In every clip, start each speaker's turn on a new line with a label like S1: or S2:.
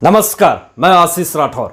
S1: नमस्कार, मैं आशीष राठौर।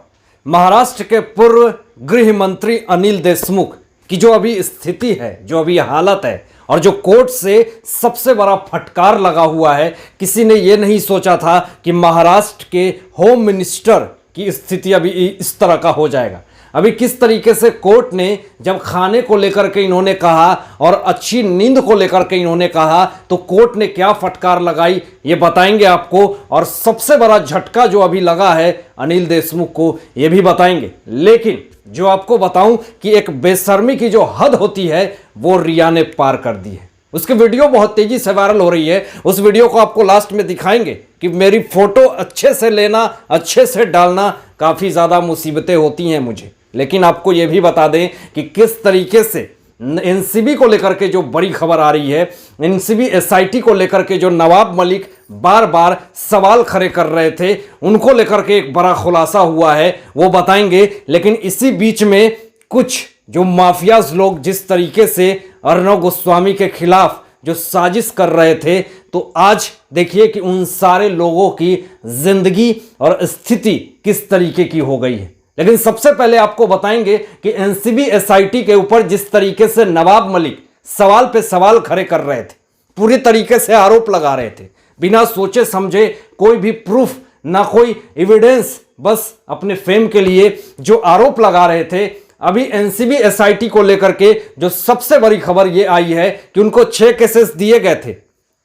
S1: महाराष्ट्र के पूर्व गृह मंत्री अनिल देशमुख की जो अभी स्थिति है, जो अभी हालत है और जो कोर्ट से सबसे बड़ा फटकार लगा हुआ है, किसी ने ये नहीं सोचा था कि महाराष्ट्र के होम मिनिस्टर की स्थिति अभी इस तरह का हो जाएगा। अभी किस तरीके से कोर्ट ने जब खाने को लेकर के इन्होंने कहा और अच्छी नींद को लेकर के इन्होंने कहा, तो कोर्ट ने क्या फटकार लगाई ये बताएंगे आपको। और सबसे बड़ा झटका जो अभी लगा है अनिल देशमुख को, ये भी बताएंगे। लेकिन जो आपको बताऊं कि एक बेशर्मी की जो हद होती है वो रिया ने पार कर दी है। उसकी वीडियो बहुत तेजी से वायरल हो रही है। उस वीडियो को आपको लास्ट में दिखाएंगे कि मेरी फोटो अच्छे से लेना, अच्छे से डालना, काफ़ी ज़्यादा मुसीबतें होती हैं मुझे। लेकिन आपको यह भी बता दें कि किस तरीके से एनसीबी को लेकर के जो बड़ी खबर आ रही है, एनसीबी एसआईटी को लेकर के जो नवाब मलिक बार बार सवाल खड़े कर रहे थे, उनको लेकर के एक बड़ा खुलासा हुआ है, वो बताएंगे। लेकिन इसी बीच में कुछ जो माफियाज लोग जिस तरीके से अर्णव गोस्वामी के खिलाफ जो साजिश कर रहे थे, तो आज देखिए कि उन सारे लोगों की जिंदगी और स्थिति किस तरीके की हो गई है। लेकिन सबसे पहले आपको बताएंगे कि एनसीबी एसआईटी के ऊपर जिस तरीके से नवाब मलिक सवाल पे सवाल खड़े कर रहे थे, पूरी तरीके से आरोप लगा रहे थे, बिना सोचे समझे, कोई भी प्रूफ ना कोई एविडेंस, बस अपने फेम के लिए जो आरोप लगा रहे थे। अभी एनसीबी एसआईटी को लेकर के जो सबसे बड़ी खबर ये आई है कि उनको 6 केसेस दिए गए थे,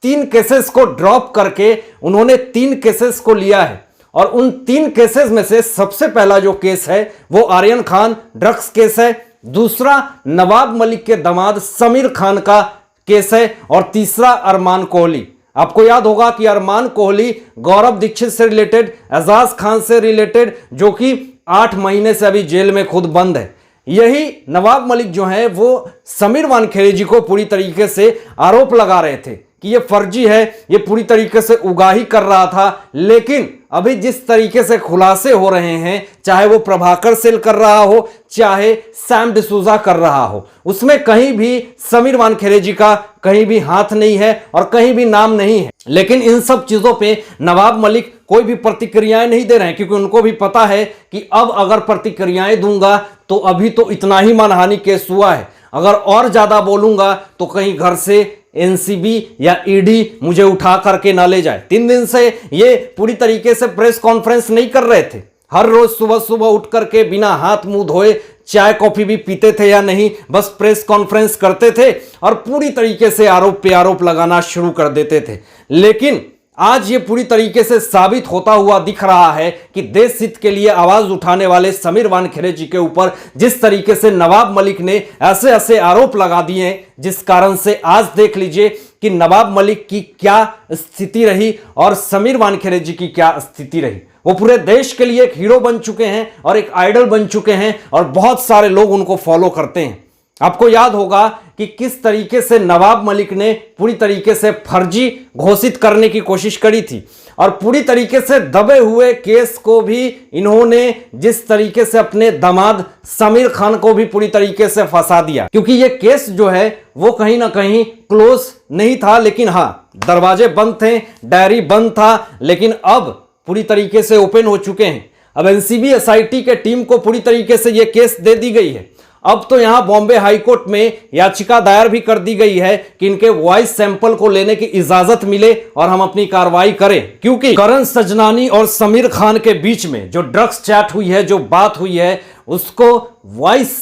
S1: 3 केसेस को ड्रॉप करके उन्होंने 3 केसेस को लिया है। और उन 3 केसेस में से सबसे पहला जो केस है वो आर्यन खान ड्रग्स केस है, दूसरा नवाब मलिक के दामाद समीर खान का केस है, और तीसरा अरमान कोहली। आपको याद होगा कि अरमान कोहली गौरव दीक्षित से रिलेटेड, एजाज खान से रिलेटेड, जो कि 8 महीने से अभी जेल में खुद बंद है। यही नवाब मलिक जो है वो समीर वानखेड़े जी को पूरी तरीके से आरोप लगा रहे थे कि ये फर्जी है, ये पूरी तरीके से उगाही कर रहा था। लेकिन अभी जिस तरीके से खुलासे हो रहे हैं, चाहे वो प्रभाकर सेल कर रहा हो, चाहे सैम डिसूजा कर रहा हो, उसमें कहीं भी समीर वानखेड़े जी का कहीं भी हाथ नहीं है और कहीं भी नाम नहीं है। लेकिन इन सब चीजों पे नवाब मलिक कोई भी प्रतिक्रियाएं नहीं दे रहे हैं, क्योंकि उनको भी पता है कि अब अगर प्रतिक्रियाएं दूंगा तो अभी तो इतना ही मानहानि केस हुआ है, अगर और ज्यादा बोलूंगा तो कहीं घर से एनसीबी या ईडी मुझे उठा करके ना ले जाए। 3 दिन से ये पूरी तरीके से प्रेस कॉन्फ्रेंस नहीं कर रहे थे। हर रोज सुबह सुबह उठ करके बिना हाथ मुंह धोए चाय कॉफी भी पीते थे या नहीं, बस प्रेस कॉन्फ्रेंस करते थे और पूरी तरीके से आरोप पे आरोप लगाना शुरू कर देते थे। लेकिन आज ये पूरी तरीके से साबित होता हुआ दिख रहा है कि देश हित के लिए आवाज उठाने वाले समीर वानखेड़े जी के ऊपर जिस तरीके से नवाब मलिक ने ऐसे ऐसे आरोप लगा दिए, जिस कारण से आज देख लीजिए कि नवाब मलिक की क्या स्थिति रही और समीर वानखेड़े जी की क्या स्थिति रही। वो पूरे देश के लिए एक हीरो बन चुके हैं और एक आइडल बन चुके हैं और बहुत सारे लोग उनको फॉलो करते हैं। आपको याद होगा कि किस तरीके से नवाब मलिक ने पूरी तरीके से फर्जी घोषित करने की कोशिश करी थी और पूरी तरीके से दबे हुए केस को भी इन्होंने जिस तरीके से अपने दामाद समीर खान को भी पूरी तरीके से फंसा दिया, क्योंकि ये केस जो है वो कहीं ना कहीं क्लोज नहीं था। लेकिन हाँ, दरवाजे बंद थे, डायरी बंद था, लेकिन अब पूरी तरीके से ओपन हो चुके हैं। अब एनसीबी एसआईटी के टीम को पूरी तरीके से ये केस दे दी गई है। अब तो यहां बॉम्बे हाईकोर्ट में याचिका दायर भी कर दी गई है कि इनके वॉइस सैंपल को लेने की इजाजत मिले और हम अपनी कार्रवाई करें, क्योंकि करण सजनानी और समीर खान के बीच में जो ड्रग्स चैट हुई है, जो बात हुई है, उसको वॉइस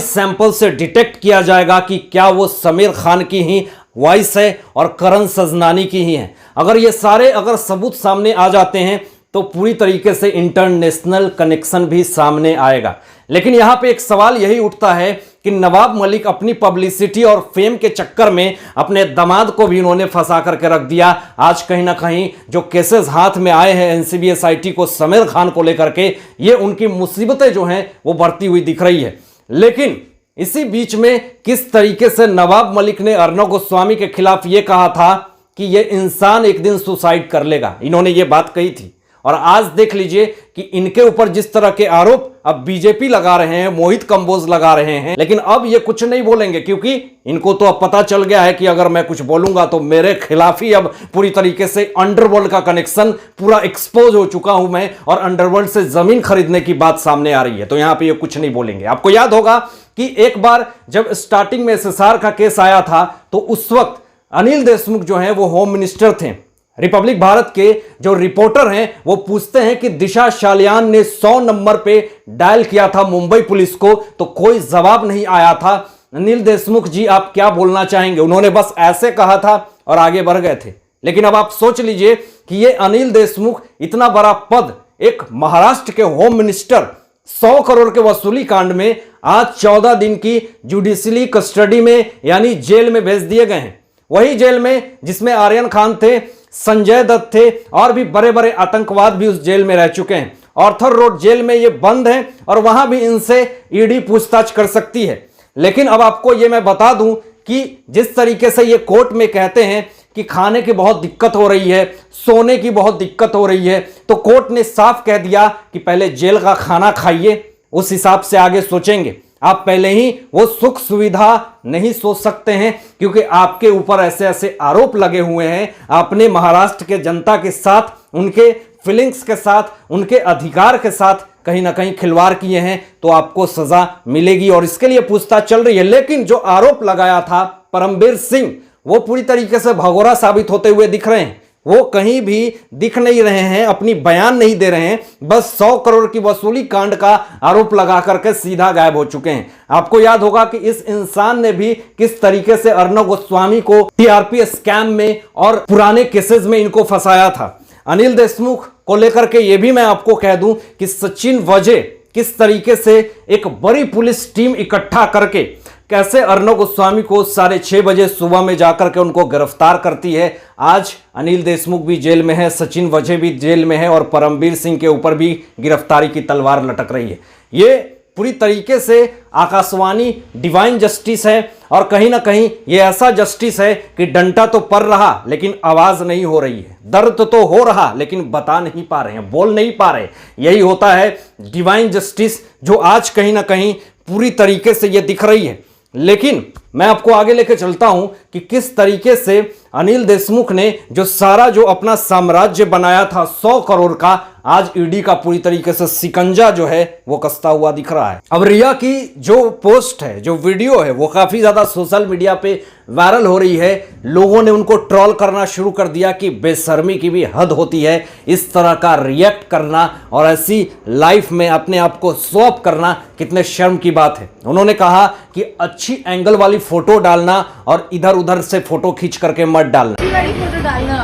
S1: सैंपल से डिटेक्ट किया जाएगा कि क्या वो समीर खान की ही वॉइस है और करण सजनानी की ही है। अगर ये सारे सबूत सामने आ जाते हैं तो पूरी तरीके से इंटरनेशनल कनेक्शन भी सामने आएगा। लेकिन यहां पे एक सवाल यही उठता है कि नवाब मलिक अपनी पब्लिसिटी और फेम के चक्कर में अपने दामाद को भी उन्होंने फंसा करके रख दिया। आज कहीं ना कहीं जो केसेस हाथ में आए हैं एनसीबी एसआईटी को समीर खान को लेकर के, ये उनकी मुसीबतें जो हैं वो बढ़ती हुई दिख रही है। लेकिन इसी बीच में किस तरीके से नवाब मलिक ने अर्णव गोस्वामी के खिलाफ ये कहा था कि ये इंसान एक दिन सुसाइड कर लेगा, इन्होंने ये बात कही थी। और आज देख लीजिए कि इनके ऊपर जिस तरह के आरोप अब बीजेपी लगा रहे हैं, मोहित कंबोज लगा रहे हैं, लेकिन अब ये कुछ नहीं बोलेंगे क्योंकि इनको तो अब पता चल गया है कि अगर मैं कुछ बोलूंगा तो मेरे खिलाफ ही अब पूरी तरीके से अंडरवर्ल्ड का कनेक्शन पूरा एक्सपोज हो चुका हूं मैं और अंडरवर्ल्ड से जमीन खरीदने की बात सामने आ रही है। तो यहां पे ये कुछ नहीं बोलेंगे। आपको याद होगा कि एक बार जब स्टार्टिंग में एसएसआर का केस आया था तो उस वक्त अनिल देशमुख जो है वो होम मिनिस्टर थे। रिपब्लिक भारत के जो रिपोर्टर हैं वो पूछते हैं कि दिशा शालियान ने 100 नंबर पे डायल किया था मुंबई पुलिस को तो कोई जवाब नहीं आया था। अनिल देशमुख जी आप क्या बोलना चाहेंगे? उन्होंने बस ऐसे कहा था और आगे बढ़ गए थे। लेकिन अब आप सोच लीजिए कि ये अनिल देशमुख इतना बड़ा पद, एक महाराष्ट्र के होम मिनिस्टर, 100 करोड़ के वसूली कांड में आज 14 दिन की जुडिशियली कस्टडी में यानी जेल में भेज दिए गए हैं। वही जेल में जिसमें आर्यन खान थे, संजय दत्त थे और भी बड़े बड़े आतंकवाद भी उस जेल में रह चुके हैं। ऑर्थर रोड जेल में ये बंद है और वहां भी इनसे ईडी पूछताछ कर सकती है। लेकिन अब आपको ये मैं बता दूं कि जिस तरीके से ये कोर्ट में कहते हैं कि खाने की बहुत दिक्कत हो रही है, सोने की बहुत दिक्कत हो रही है, तो कोर्ट ने साफ कह दिया कि पहले जेल का खाना खाइए, उस हिसाब से आगे सोचेंगे। आप पहले ही वो सुख सुविधा नहीं सोच सकते हैं क्योंकि आपके ऊपर ऐसे ऐसे आरोप लगे हुए हैं। आपने महाराष्ट्र के जनता के साथ, उनके फीलिंग्स के साथ, उनके अधिकार के साथ कहीं ना कहीं खिलवाड़ किए हैं तो आपको सजा मिलेगी और इसके लिए पूछताछ चल रही है। लेकिन जो आरोप लगाया था परमबीर सिंह, वो पूरी तरीके से भगोड़ा साबित होते हुए दिख रहे हैं। वो कहीं भी दिख नहीं रहे हैं, अपनी बयान नहीं दे रहे हैं, बस 100 करोड़ की वसूली कांड का आरोप लगा करके सीधा गायब हो चुके हैं। आपको याद होगा कि इस इंसान ने भी किस तरीके से अर्नब गोस्वामी को टीआरपी स्कैम में और पुराने केसेस में इनको फंसाया था। अनिल देशमुख को लेकर के ये भी मैं आपको कह दूं कि सचिन वजह किस तरीके से एक बड़ी पुलिस टीम इकट्ठा करके कैसे अर्नब गोस्वामी को 6:30 बजे सुबह में जाकर के उनको गिरफ्तार करती है। आज अनिल देशमुख भी जेल में है, सचिन वजह भी जेल में है और परमबीर सिंह के ऊपर भी गिरफ्तारी की तलवार लटक रही है। ये पूरी तरीके से आकाशवाणी डिवाइन जस्टिस है और कहीं ना कहीं ये ऐसा जस्टिस है कि डंडा तो पड़ रहा लेकिन आवाज नहीं हो रही है, दर्द तो हो रहा लेकिन बता नहीं पा रहे हैं, बोल नहीं पा रहे। यही होता है डिवाइन जस्टिस जो आज कहीं ना कहीं पूरी तरीके से ये दिख रही है। लेकिन मैं आपको आगे लेकर चलता हूं कि किस तरीके से अनिल देशमुख ने जो अपना साम्राज्य बनाया था 100 करोड़ का, आज ईडी का पूरी तरीके से सिकंजा जो है वो कसता हुआ दिख रहा है। अब रिया की जो पोस्ट है, जो वीडियो है, वो काफी ज्यादा सोशल मीडिया पे वायरल हो रही है। लोगों ने उनको ट्रोल करना शुरू कर दिया कि बेशर्मी की भी हद होती है, इस तरह का रिएक्ट करना और ऐसी लाइफ में अपने आप को शो ऑफ करना कितने शर्म की बात है। उन्होंने कहा कि अच्छी एंगल वाली फोटो डालना और इधर उधर से फोटो खींच करके मत डालना।
S2: फोटो डालना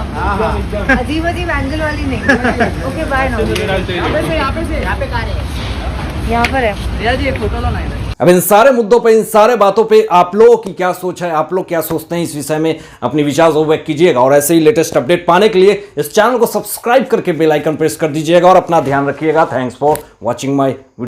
S2: अजीब अजीब एंगल वाली नहीं। Okay bye. यहाँ पर है रिया जी, एक फोटो लो ना।
S1: अब इन सारे मुद्दों पे, इन सारे बातों पे आप लोगों की क्या सोच है, आप लोग क्या सोचते हैं इस विषय में अपनी विचार व्यक्त कीजिएगा। और ऐसे ही लेटेस्ट अपडेट पाने के लिए इस चैनल को सब्सक्राइब करके बेल आइकन प्रेस कर दीजिएगा और अपना ध्यान रखिएगा। Thanks for watching my video.